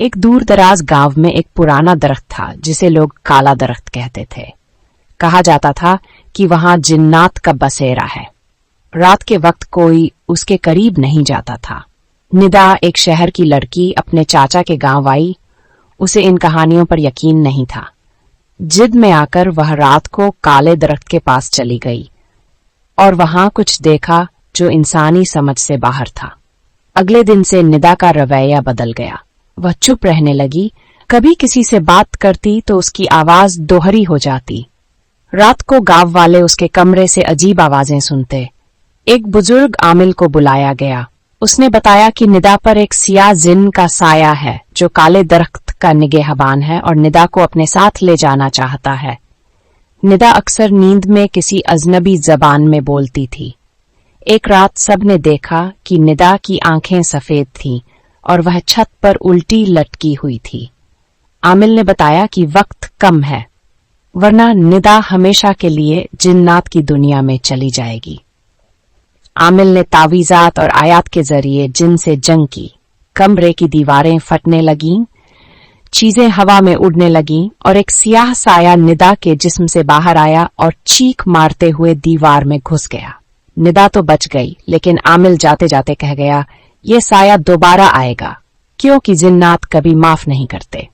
एक दूर दराज गांव में एक पुराना दरख्त था जिसे लोग काला दरख्त कहते थे। कहा जाता था कि वहां जिन्नात का बसेरा है। रात के वक्त कोई उसके करीब नहीं जाता था। निदा एक शहर की लड़की अपने चाचा के गांव आई। उसे इन कहानियों पर यकीन नहीं था। जिद में आकर वह रात को काले दरख्त के पास चली गई और वहां कुछ देखा जो इंसानी समझ से बाहर था। अगले दिन से निदा का रवैया बदल गया। वह चुप रहने लगी। कभी किसी से बात करती तो उसकी आवाज दोहरी हो जाती। रात को गांव वाले उसके कमरे से अजीब आवाजें सुनते। एक बुजुर्ग आमिल को बुलाया गया। उसने बताया कि निदा पर एक सियाह जिन का साया है जो काले दरख्त का निगहबान है और निदा को अपने साथ ले जाना चाहता है। निदा अक्सर नींद में किसी अजनबी जबान में बोलती थी। एक रात सबने देखा कि निदा की आंखें सफेद थीं और वह छत पर उल्टी लटकी हुई थी। आमिल ने बताया कि वक्त कम है, वरना निदा हमेशा के लिए जिन्नात की दुनिया में चली जाएगी। आमिल ने तावीज़ात और आयात के जरिए जिन से जंग की। कमरे की दीवारें फटने लगीं, चीजें हवा में उड़ने लगीं और एक सियाह साया निदा के जिस्म से बाहर आया और चीख मारते हुए दीवार में घुस गया। निदा तो बच गई, लेकिन आमिल जाते जाते कह गया, ये साया दोबारा आएगा, क्योंकि जिन्नात कभी माफ नहीं करते।